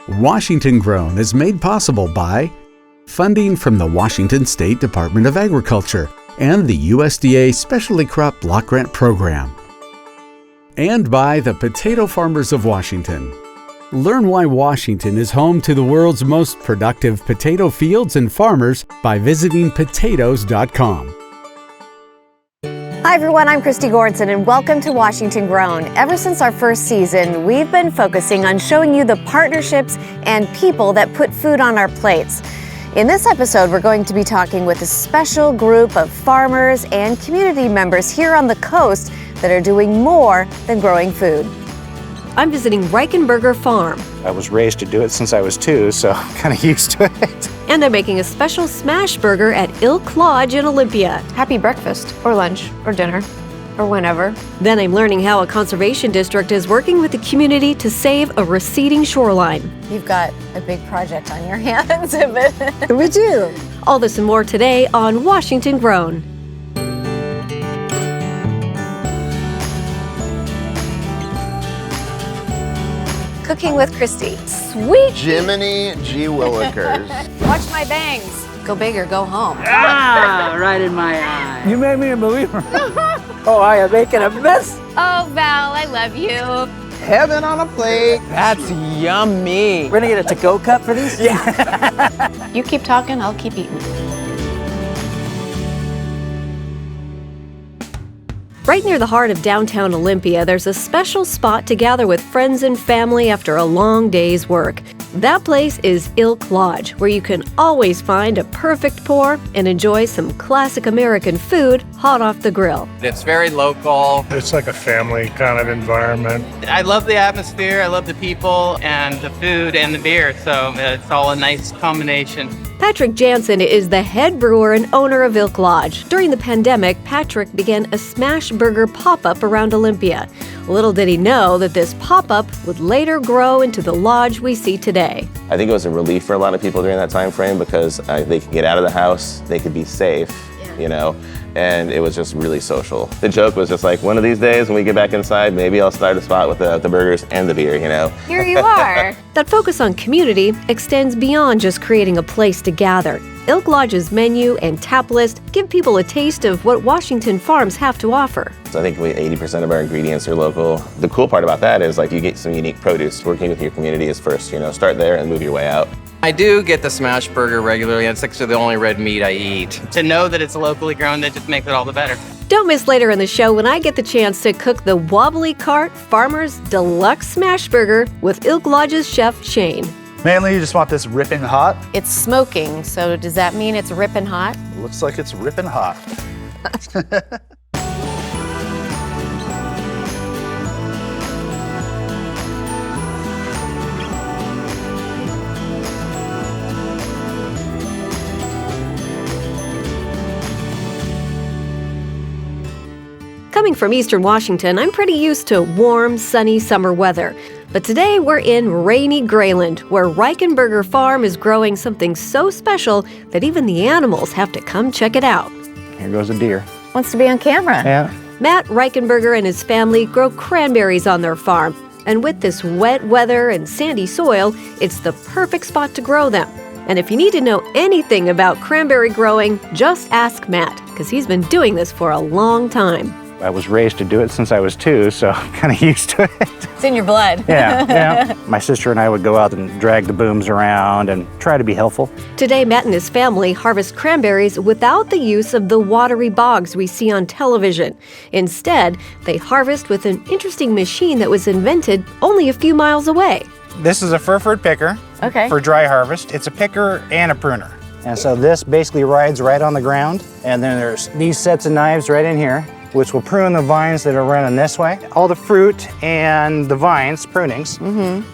Washington Grown is made possible by funding from the Washington State Department of Agriculture and the USDA Specialty Crop Block Grant Program. And by the Potato Farmers of Washington. Learn why Washington is home to the world's most productive potato fields and farmers by visiting potatoes.com. Hi everyone, I'm Christy Gordson and welcome to Washington Grown. Ever since our first season, we've been focusing on showing you the partnerships and people that put food on our plates. In this episode, we're going to be talking with a special group of farmers and community members here on the coast that are doing more than growing food. I'm visiting Reichenberger Farm. I was raised to do it since I was 2, so I'm kind of used to it. And I'm making a special smash burger at Ilk Lodge in Olympia. Happy breakfast, or lunch, or dinner, or whenever. Then I'm learning how a conservation district is working with the community to save a receding shoreline. You've got a big project on your hands. We do. All this and more today on Washington Grown. Cooking with Christy. Sweet! Jiminy G. Willikers. Watch my bangs. Go big or go home. Ah, right in my eye. You made me a believer. Oh, I am making a mess. Oh, Val, I love you. Heaven on a plate. That's yummy. We're gonna get a to-go cup for these? Yeah. You keep talking, I'll keep eating. Right near the heart of downtown Olympia, there's a special spot to gather with friends and family after a long day's work. That place is Ilk Lodge, where you can always find a perfect pour and enjoy some classic American food hot off the grill. It's very local. It's like a family kind of environment. I love the atmosphere, I love the people, and the food and the beer, so it's all a nice combination. Patrick Jansen is the head brewer and owner of Ilk Lodge. During the pandemic, Patrick began a smash burger pop-up around Olympia. Little did he know that this pop-up would later grow into the lodge we see today. I think it was a relief for a lot of people during that time frame because they could get out of the house, they could be safe, you know, and it was just really social. The joke was just like, one of these days when we get back inside, maybe I'll start a spot with the burgers and the beer, you know. Here you are. That focus on community extends beyond just creating a place to gather. Ilk Lodge's menu and tap list give people a taste of what Washington farms have to offer. So I think 80% of our ingredients are local. The cool part about that is like you get some unique produce. Working with your community is first, you know, start there and move your way out. I do get the smash burger regularly, and it's actually the only red meat I eat. To know that it's locally grown, that just makes it all the better. Don't miss later in the show when I get the chance to cook the Wobbly Cart Farmer's Deluxe Smash Burger with Ilk Lodge's chef Shane. Mainly, you just want this ripping hot. It's smoking, so does that mean it's ripping hot? Looks like it's ripping hot. Coming from Eastern Washington, I'm pretty used to warm, sunny summer weather. But today we're in rainy Grayland, where Reichenberger Farm is growing something so special that even the animals have to come check it out. Here goes a deer. Wants to be on camera. Yeah. Matt Reichenberger and his family grow cranberries on their farm. And with this wet weather and sandy soil, it's the perfect spot to grow them. And if you need to know anything about cranberry growing, just ask Matt, because he's been doing this for a long time. I was raised to do it since I was 2, so I'm kind of used to it. It's in your blood. Yeah. My sister and I would go out and drag the booms around and try to be helpful. Today, Matt and his family harvest cranberries without the use of the watery bogs we see on television. Instead, they harvest with an interesting machine that was invented only a few miles away. This is a fur-footed picker for dry harvest. It's a picker and a pruner. And so this basically rides right on the ground. And then there's these sets of knives right in here, which will prune the vines that are running this way. All the fruit and the vines, prunings,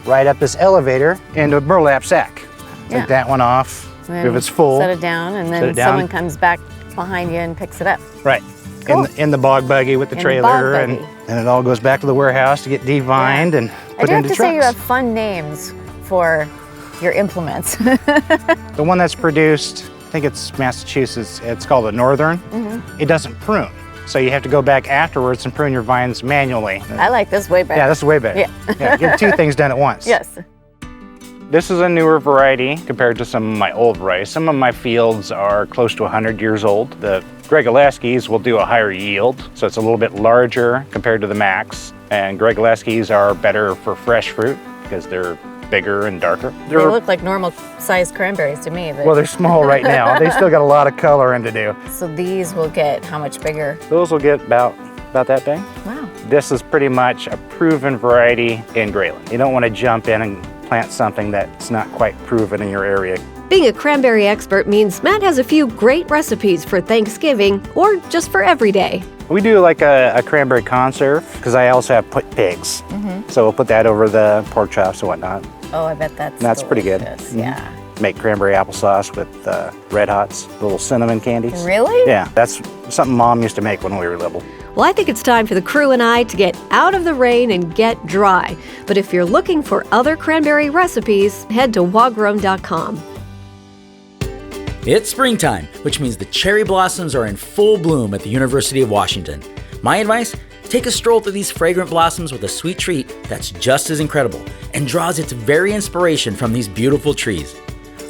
ride up this elevator into a burlap sack. Take that one off if it's full. Set it down, and then someone comes back behind you and picks it up. Right. Cool. In the bog buggy with the trailer, and it all goes back to the warehouse to get devined and put into trucks. I do have to say you have fun names for your implements. The one that's produced, I think it's Massachusetts, it's called a Northern. It doesn't prune. So you have to go back afterwards and prune your vines manually. I like this way better. Yeah, this is way better. Yeah. Get two things done at once. Yes. This is a newer variety compared to some of my old rice. Some of my fields are close to 100 years old. The Gregoleskis will do a higher yield, so it's a little bit larger compared to the Max. And Gregoleskis are better for fresh fruit because they're bigger and darker. They look like normal-sized cranberries to me. But... Well, they're small right now. They still got a lot of coloring to do. So these will get how much bigger? Those will get about that big. Wow. This is pretty much a proven variety in Grayland. You don't want to jump in and plant something that's not quite proven in your area. Being a cranberry expert means Matt has a few great recipes for Thanksgiving or just for every day. We do like a cranberry conserve because I also have put pigs. So we'll put that over the pork chops and whatnot. Oh, I bet that's delicious. Pretty good. Yeah. Make cranberry applesauce with Red Hots, little cinnamon candies. Really? Yeah, that's something Mom used to make when we were little. Well, I think it's time for the crew and I to get out of the rain and get dry. But if you're looking for other cranberry recipes, head to wagrown.com. It's springtime, which means the cherry blossoms are in full bloom at the University of Washington. My advice? Take a stroll through these fragrant blossoms with a sweet treat that's just as incredible and draws its very inspiration from these beautiful trees.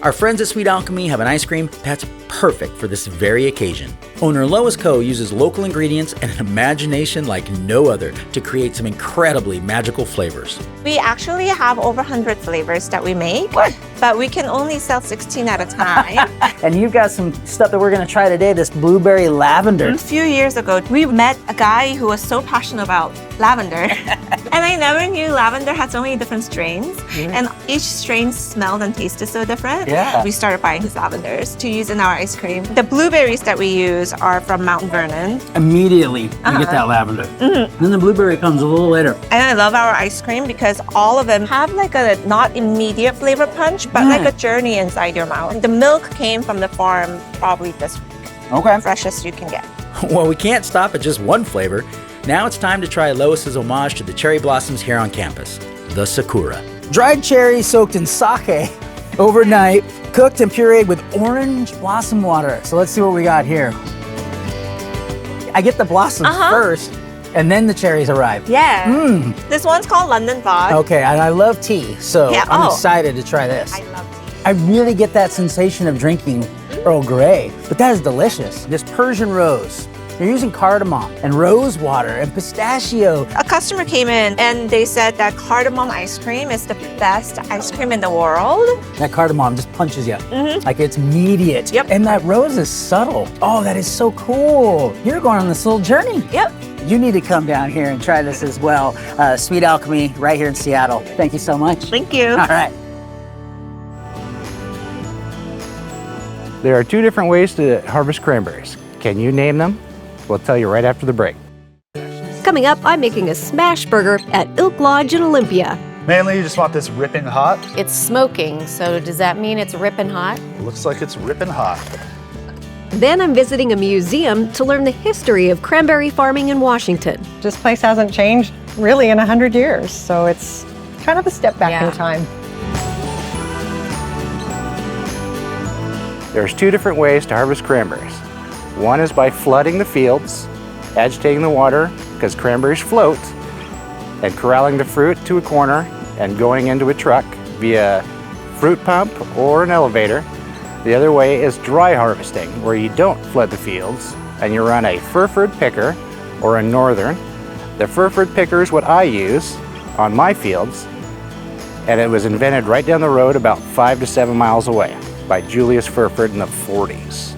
Our friends at Sweet Alchemy have an ice cream that's perfect for this very occasion. Owner Lois Co. uses local ingredients and an imagination like no other to create some incredibly magical flavors. We actually have over 100 flavors that we make, but we can only sell 16 at a time. And you've got some stuff that we're going to try today, this blueberry lavender. A few years ago, we met a guy who was so passionate about lavender. And I never knew lavender had so many different strains. And each strain smelled and tasted so different. Yeah. We started buying his lavenders to use in our ice cream. The blueberries that we use are from Mount Vernon. Immediately, you get that lavender. Then the blueberry comes a little later. And I love our ice cream because all of them have like a not immediate flavor punch, but like a journey inside your mouth. The milk came from the farm probably this week. Okay. Freshest you can get. Well, we can't stop at just one flavor. Now it's time to try Lois's homage to the cherry blossoms here on campus, the Sakura. Dried cherries soaked in sake overnight, cooked and pureed with orange blossom water. So let's see what we got here. I get the blossoms first, and then the cherries arrive. Yeah. This one's called London Fog. Okay, and I love tea, so I'm excited to try this. I love tea. I really get that sensation of drinking Earl Grey, but that is delicious. This Persian rose. They're using cardamom and rose water and pistachio. A customer came in and they said that cardamom ice cream is the best ice cream in the world. That cardamom just punches you. Like it's immediate. Yep. And that rose is subtle. Oh, that is so cool. You're going on this little journey. Yep. You need to come down here and try this as well. Sweet Alchemy right here in Seattle. Thank you so much. Thank you. All right. There are two different ways to harvest cranberries. Can you name them? We'll tell you right after the break. Coming up, I'm making a smash burger at Ilk Lodge in Olympia. Mainly, you just want this ripping hot. It's smoking, so does that mean it's ripping hot? Looks like it's ripping hot. Then I'm visiting a museum to learn the history of cranberry farming in Washington. This place hasn't changed really in 100 years, so it's kind of a step back in time. There's two different ways to harvest cranberries. One is by flooding the fields, agitating the water because cranberries float, and corralling the fruit to a corner and going into a truck via fruit pump or an elevator. The other way is dry harvesting, where you don't flood the fields and you run a fur-furred picker or a northern. The fur-furred picker is what I use on my fields, and it was invented right down the road about 5 to 7 miles away by Julius Furford in the 40s.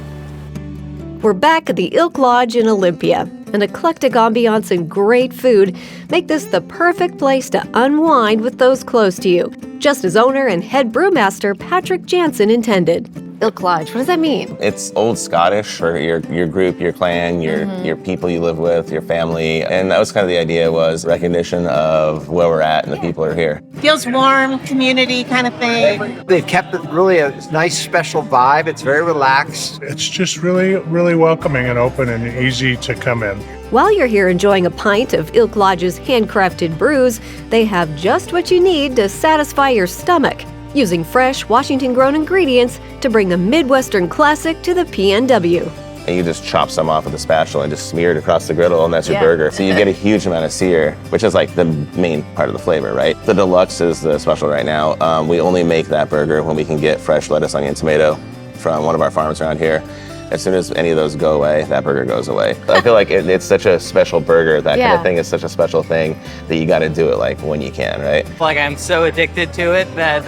We're back at the Ilk Lodge in Olympia. An eclectic ambiance and great food make this the perfect place to unwind with those close to you, just as owner and head brewmaster Patrick Jansen intended. Ilk Lodge, what does that mean? It's old Scottish for your group, your clan, your people you live with, your family. And that was kind of the idea, was recognition of where we're at and the people who are here. Feels warm, community kind of thing. They've kept it really a nice special vibe. It's very relaxed. It's just really, really welcoming and open and easy to come in. While you're here enjoying a pint of Ilk Lodge's handcrafted brews, they have just what you need to satisfy your stomach, using fresh Washington-grown ingredients to bring the Midwestern classic to the PNW. and you just chop some off with a spatula and just smear it across the griddle, and that's your burger. So you get a huge amount of sear, which is like the main part of the flavor, right? The deluxe is the special right now. We only make that burger when we can get fresh lettuce, onion, tomato from one of our farms around here. As soon as any of those go away, that burger goes away. I feel like it's such a special burger. That kind of thing is such a special thing that you got to do it like when you can, right? Like I'm so addicted to it that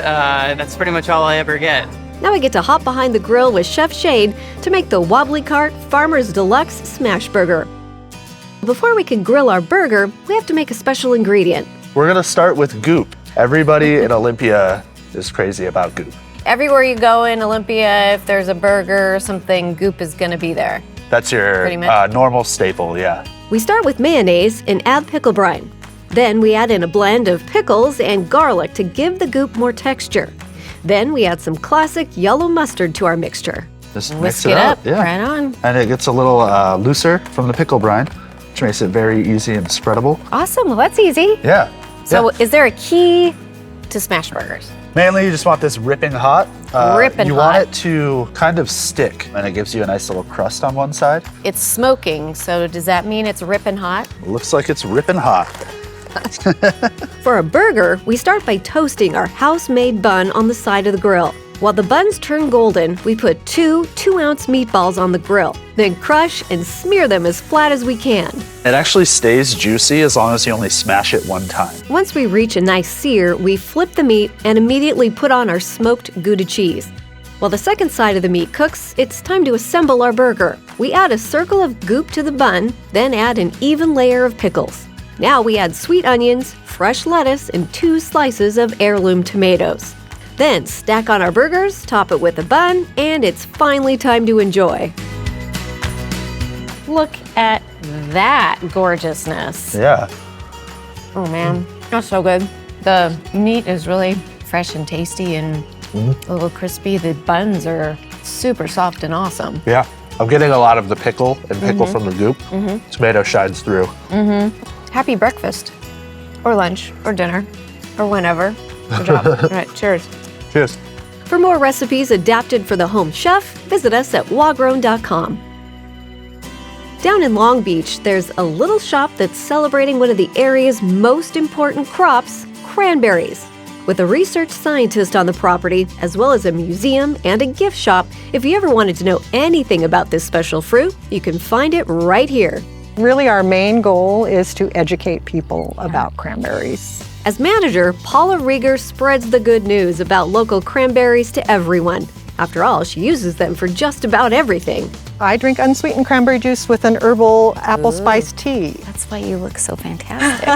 that's pretty much all I ever get. Now we get to hop behind the grill with Chef Shade to make the Wobbly Cart Farmer's Deluxe Smash Burger. Before we can grill our burger, we have to make a special ingredient. We're gonna start with goop. Everybody in Olympia is crazy about goop. Everywhere you go in Olympia, if there's a burger or something, goop is gonna be there. That's your normal staple, yeah. We start with mayonnaise and add pickle brine. Then we add in a blend of pickles and garlic to give the goop more texture. Then we add some classic yellow mustard to our mixture. Just Whisk mix it up. Yeah. Right on. And it gets a little looser from the pickle brine, which makes it very easy and spreadable. Awesome, well that's easy. Yeah. So is there a key to smash burgers? Mainly you just want this ripping hot. Ripping you hot. want it to kind of stick, and it gives you a nice little crust on one side. It's smoking, so does that mean it's ripping hot? Looks like it's ripping hot. For a burger, we start by toasting our house-made bun on the side of the grill. While the buns turn golden, we put 2 2-ounce meatballs on the grill, then crush and smear them as flat as we can. It actually stays juicy as long as you only smash it one time. Once we reach a nice sear, we flip the meat and immediately put on our smoked Gouda cheese. While the second side of the meat cooks, it's time to assemble our burger. We add a circle of goop to the bun, then add an even layer of pickles. Now we add sweet onions, fresh lettuce, and 2 slices of heirloom tomatoes. Then stack on our burgers, top it with a bun, and it's finally time to enjoy. Look at that gorgeousness. Yeah. Oh man, that's so good. The meat is really fresh and tasty and a little crispy. The buns are super soft and awesome. Yeah. I'm getting a lot of the pickle and pickle from the goop. Tomato shines through. Happy breakfast, or lunch, or dinner, or whenever. Good job. All right, cheers. Cheers. For more recipes adapted for the home chef, visit us at wagrown.com. Down in Long Beach, there's a little shop that's celebrating one of the area's most important crops, cranberries. With a research scientist on the property, as well as a museum and a gift shop, if you ever wanted to know anything about this special fruit, you can find it right here. Really, our main goal is to educate people about cranberries. As manager, Paula Rieger spreads the good news about local cranberries to everyone. After all, she uses them for just about everything. I drink unsweetened cranberry juice with an herbal apple spice tea. That's why you look so fantastic.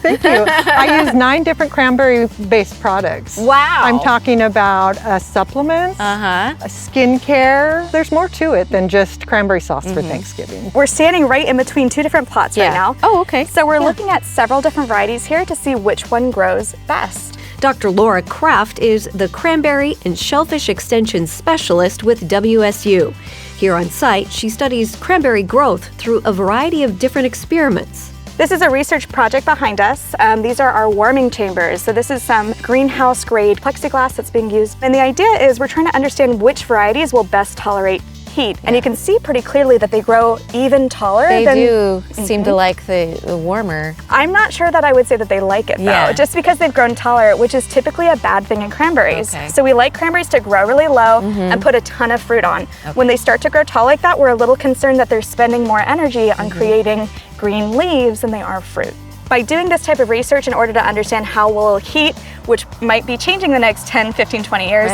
Thank you. I use 9 different cranberry-based products. Wow. I'm talking about supplements, skincare. There's more to it than just cranberry sauce for Thanksgiving. We're standing right in between 2 different plots right now. Oh, okay. So we're looking at several different varieties here to see which one grows best. Dr. Laura Kraft is the Cranberry and Shellfish Extension Specialist with WSU. Here on site, she studies cranberry growth through a variety of different experiments. This is a research project behind us. These are our warming chambers. So this is some greenhouse grade plexiglass that's being used. And the idea is we're trying to understand which varieties will best tolerate heat. And you can see pretty clearly that they grow even taller. They do seem to like the warmer. I'm not sure that I would say that they like it though, just because they've grown taller, which is typically a bad thing in cranberries. So we like cranberries to grow really low and put a ton of fruit on. When they start to grow tall like that, we're a little concerned that they're spending more energy on creating green leaves than they are fruit. By doing this type of research in order to understand how we'll heat, which might be changing the next 10, 15, 20 years,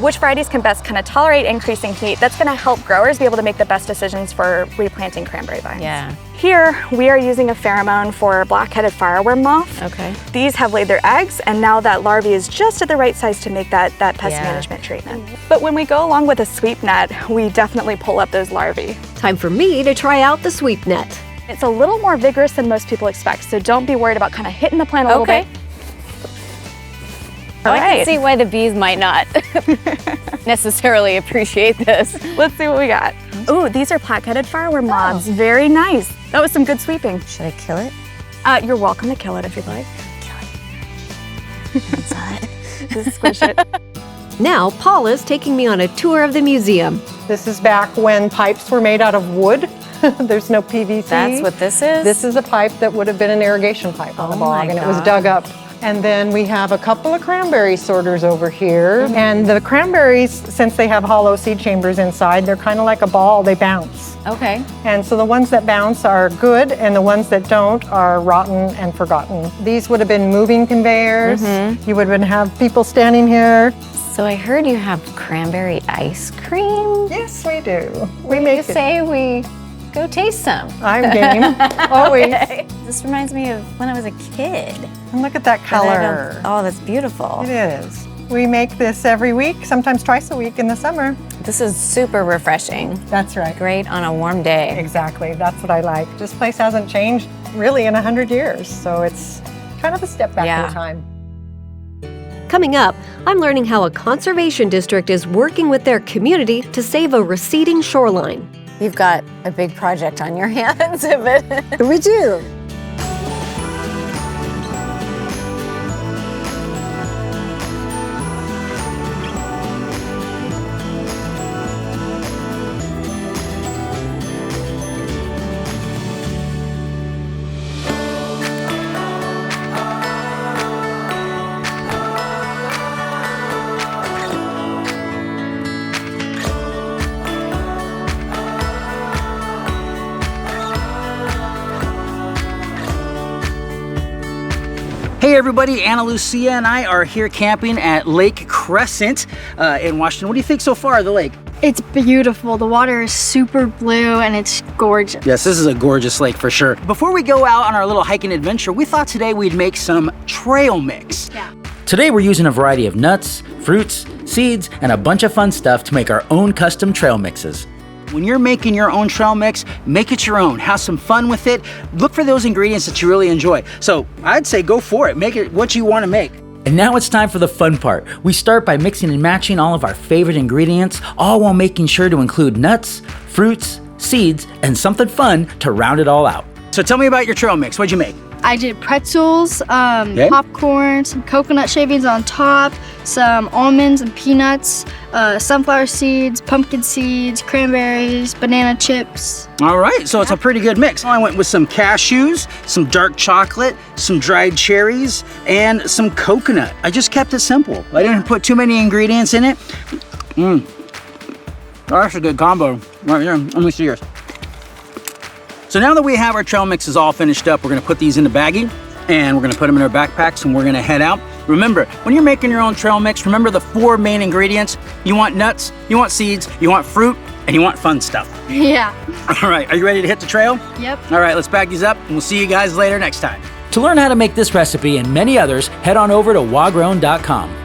which varieties can best kind of tolerate increasing heat, that's gonna help growers be able to make the best decisions for replanting cranberry vines. Here, we are using a pheromone for black-headed fireworm moth. These have laid their eggs, and now that larvae is just at the right size to make that pest management treatment. But when we go along with a sweep net, we definitely pull up those larvae. Time for me to try out the sweep net. It's a little more vigorous than most people expect, so don't be worried about kind of hitting the plant a little bit. I can see why the bees might not necessarily appreciate this. Let's see what we got. Ooh, these are black-headed fireworm moths. Very nice. That was some good sweeping. Should I kill it? You're welcome to kill it if you'd like. Kill it. Inside. Just squish it. Now, Paula's taking me on a tour of the museum. This is back when pipes were made out of wood. There's no PVC. That's what this is? This is a pipe that would have been an irrigation pipe on the bog, and it was dug up. And then we have a couple of cranberry sorters over here. And the cranberries, since they have hollow seed chambers inside, they're kind of like a ball, they bounce. Okay. And so the ones that bounce are good, and the ones that don't are rotten and forgotten. These would have been moving conveyors. You would have people standing here. So I heard you have cranberry ice cream. Yes, we do. We make say we go taste some. I'm game, always. Okay. This reminds me of when I was a kid. And look at that color. Oh, that's beautiful. It is. We make this every week, sometimes twice a week in the summer. This is super refreshing. That's right. Great on a warm day. Exactly, that's what I like. This place hasn't changed really in 100 years, so it's kind of a step back in time. Coming up, I'm learning how a conservation district is working with their community to save a receding shoreline. You've got a big project on your hands, but we do. Hey everybody, Anna Lucia and I are here camping at Lake Crescent in Washington. What do you think so far of the lake? It's beautiful. The water is super blue and it's gorgeous. Yes, this is a gorgeous lake for sure. Before we go out on our little hiking adventure, we thought today we'd make some trail mix. Yeah. Today we're using a variety of nuts, fruits, seeds, and a bunch of fun stuff to make our own custom trail mixes. When you're making your own trail mix, make it your own. Have some fun with it. Look for those ingredients that you really enjoy. So I'd say go for it. Make it what you want to make. And now it's time for the fun part. We start by mixing and matching all of our favorite ingredients, all while making sure to include nuts, fruits, seeds, and something fun to round it all out. So tell me about your trail mix. What'd you make? I did pretzels, popcorn, some coconut shavings on top, some almonds and peanuts, sunflower seeds, pumpkin seeds, cranberries, banana chips. All right, so it's a pretty good mix. I went with some cashews, some dark chocolate, some dried cherries, and some coconut. I just kept it simple. I didn't put too many ingredients in it. Oh, that's a good combo right here. Let me see yours. So now that we have our trail mixes all finished up, we're gonna put these in the baggie and we're gonna put them in our backpacks and we're gonna head out. Remember, when you're making your own trail mix, remember the 4 main ingredients. You want nuts, you want seeds, you want fruit, and you want fun stuff. Yeah. All right, are you ready to hit the trail? Yep. All right, let's bag these up and we'll see you guys later next time. To learn how to make this recipe and many others, head on over to wagrown.com.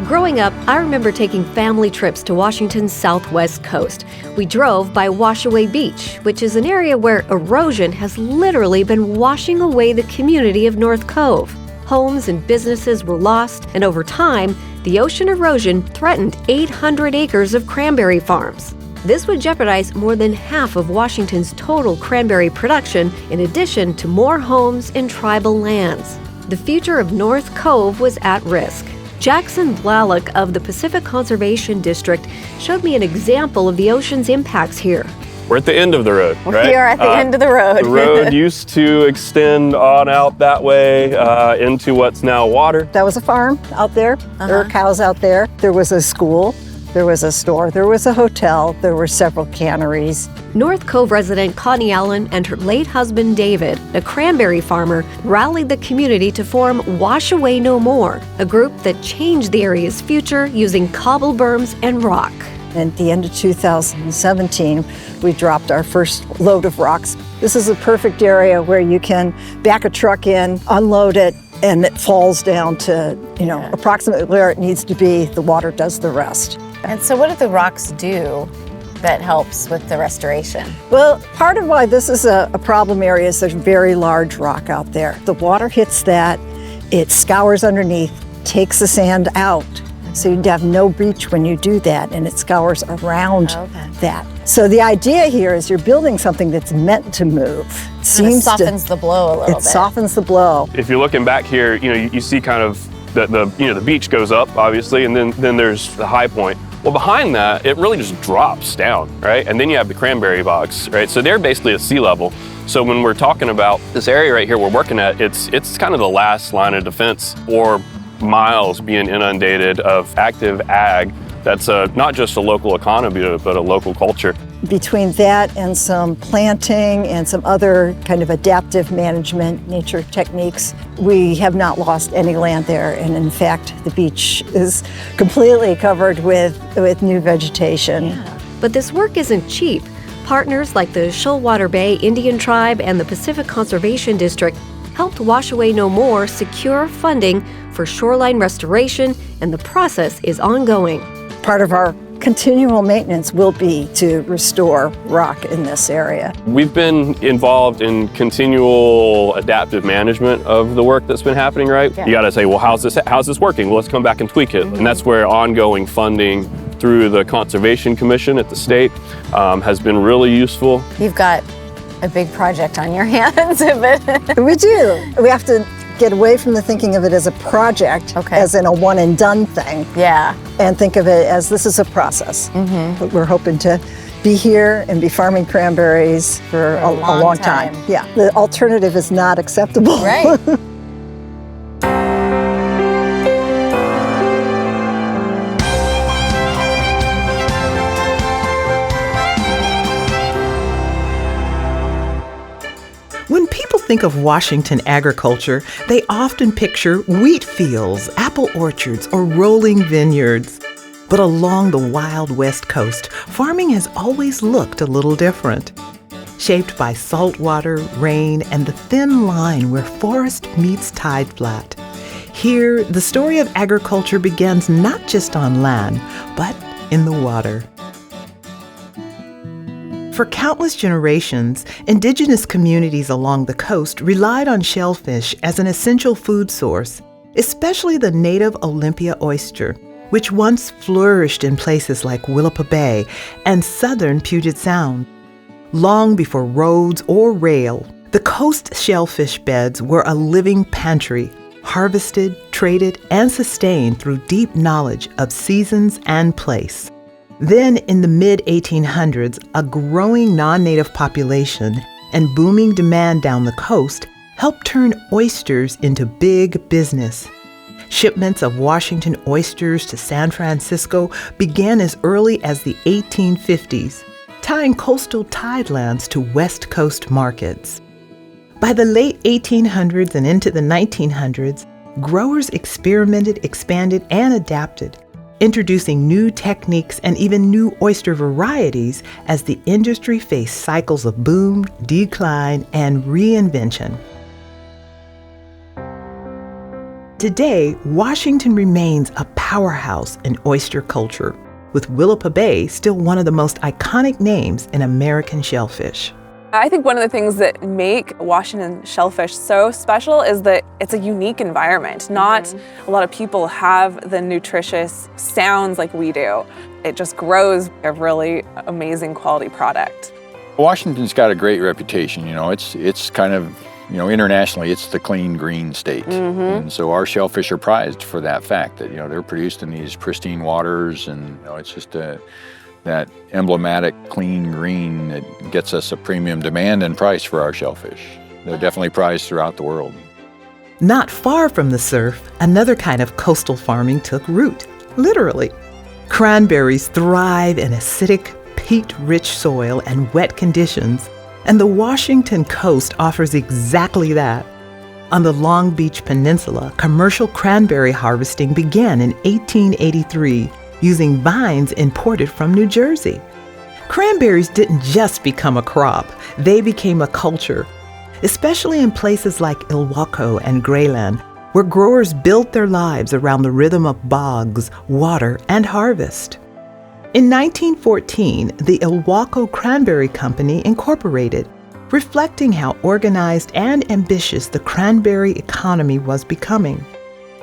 Growing up, I remember taking family trips to Washington's southwest coast. We drove by Washaway Beach, which is an area where erosion has literally been washing away the community of North Cove. Homes and businesses were lost, and over time, the ocean erosion threatened 800 acres of cranberry farms. This would jeopardize more than half of Washington's total cranberry production, in addition to more homes and tribal lands. The future of North Cove was at risk. Jackson Blalock of the Pacific Conservation District showed me an example of the ocean's impacts here. We're at the end of the road, right? We are at the end of the road. The road used to extend on out that way into what's now water. That was a farm out there. There were cows out there. There was a school. There was a store. There was a hotel. There were several canneries. North Cove resident Connie Allen and her late husband David, a cranberry farmer, rallied the community to form Washaway No More, a group that changed the area's future using cobble berms and rock. At the end of 2017, we dropped our first load of rocks. This is a perfect area where you can back a truck in, unload it, and it falls down to, approximately where it needs to be. The water does the rest. And so what do the rocks do that helps with the restoration? Well, part of why this is a problem area is there's very large rock out there. The water hits that, it scours underneath, takes the sand out. So you'd have no beach when you do that, and it scours around that. So the idea here is you're building something that's meant to move. It softens the blow a little bit. It softens the blow. If you're looking back here, you see kind of The beach goes up, obviously, and then there's the high point. Well, behind that, it really just drops down, right? And then you have the cranberry bogs, right? So they're basically at sea level. So when we're talking about this area right here we're working at, it's kind of the last line of defense for miles being inundated of active ag. That's not just a local economy, but a local culture. Between that and some planting and some other kind of adaptive management nature techniques, we have not lost any land there. And in fact, the beach is completely covered with new vegetation. Yeah. But this work isn't cheap. Partners like the Shoalwater Bay Indian Tribe and the Pacific Conservation District helped Washaway No More secure funding for shoreline restoration, and the process is ongoing. Part of our continual maintenance will be to restore rock in this area. We've been involved in continual adaptive management of the work that's been happening, right? Yeah. You gotta say, well, how's this working? Well, let's come back and tweak it. And that's where ongoing funding through the Conservation Commission at the state has been really useful. You've got a big project on your hands. We do. We have to get away from the thinking of it as a project, as in a one and done thing. Yeah. And think of it as this is a process. But we're hoping to be here and be farming cranberries for a long time. Yeah. The alternative is not acceptable. Right. When people think of Washington agriculture, they often picture wheat fields, apple orchards, or rolling vineyards. But along the wild West Coast, farming has always looked a little different. Shaped by salt water, rain, and the thin line where forest meets tide flat. Here, the story of agriculture begins not just on land, but in the water. For countless generations, indigenous communities along the coast relied on shellfish as an essential food source, especially the native Olympia oyster, which once flourished in places like Willapa Bay and southern Puget Sound. Long before roads or rail, the coast shellfish beds were a living pantry, harvested, traded, and sustained through deep knowledge of seasons and place. Then, in the mid-1800s, a growing non-native population and booming demand down the coast helped turn oysters into big business. Shipments of Washington oysters to San Francisco began as early as the 1850s, tying coastal tidelands to West Coast markets. By the late 1800s and into the 1900s, growers experimented, expanded, and adapted, introducing new techniques and even new oyster varieties as the industry faced cycles of boom, decline, and reinvention. Today, Washington remains a powerhouse in oyster culture, with Willapa Bay still one of the most iconic names in American shellfish. I think one of the things that make Washington shellfish so special is that it's a unique environment. Not a lot of people have the nutritious sounds like we do. It just grows a really amazing quality product. Washington's got a great reputation. It's kind of, internationally, it's the clean green state. And so our shellfish are prized for that fact that, they're produced in these pristine waters, and it's just that emblematic clean green that gets us a premium demand and price for our shellfish. They're definitely prized throughout the world. Not far from the surf, another kind of coastal farming took root, literally. Cranberries thrive in acidic, peat-rich soil and wet conditions, and the Washington coast offers exactly that. On the Long Beach Peninsula, commercial cranberry harvesting began in 1883, using vines imported from New Jersey. Cranberries didn't just become a crop, they became a culture, especially in places like Ilwaco and Grayland, where growers built their lives around the rhythm of bogs, water, and harvest. In 1914, the Ilwaco Cranberry Company incorporated, reflecting how organized and ambitious the cranberry economy was becoming.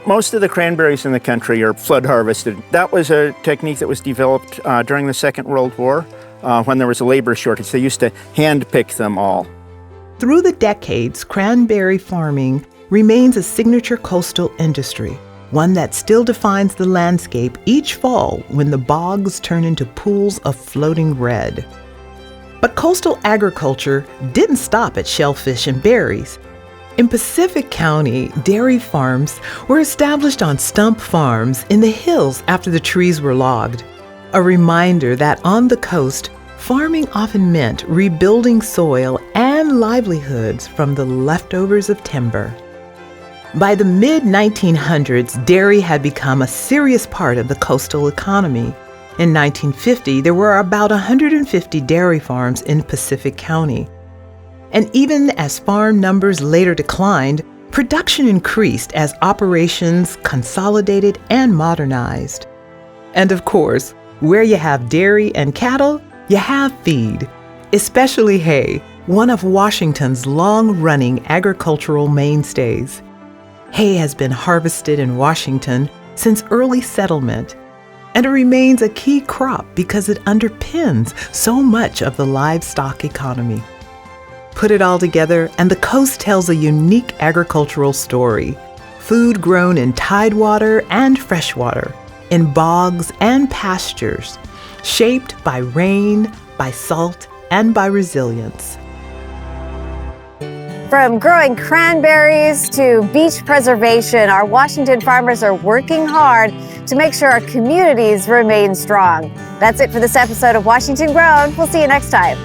Most of the cranberries in the country are flood harvested. That was a technique that was developed during the Second World War when there was a labor shortage. They used to hand pick them all. Through the decades, cranberry farming remains a signature coastal industry, one that still defines the landscape each fall when the bogs turn into pools of floating red. But coastal agriculture didn't stop at shellfish and berries. In Pacific County, dairy farms were established on stump farms in the hills after the trees were logged. A reminder that on the coast, farming often meant rebuilding soil and livelihoods from the leftovers of timber. By the mid-1900s, dairy had become a serious part of the coastal economy. In 1950, there were about 150 dairy farms in Pacific County. And even as farm numbers later declined, production increased as operations consolidated and modernized. And of course, where you have dairy and cattle, you have feed, especially hay, one of Washington's long-running agricultural mainstays. Hay has been harvested in Washington since early settlement, and it remains a key crop because it underpins so much of the livestock economy. Put it all together, and the coast tells a unique agricultural story. Food grown in tidewater and freshwater, in bogs and pastures, shaped by rain, by salt, and by resilience. From growing cranberries to beach preservation, our Washington farmers are working hard to make sure our communities remain strong. That's it for this episode of Washington Grown. We'll see you next time.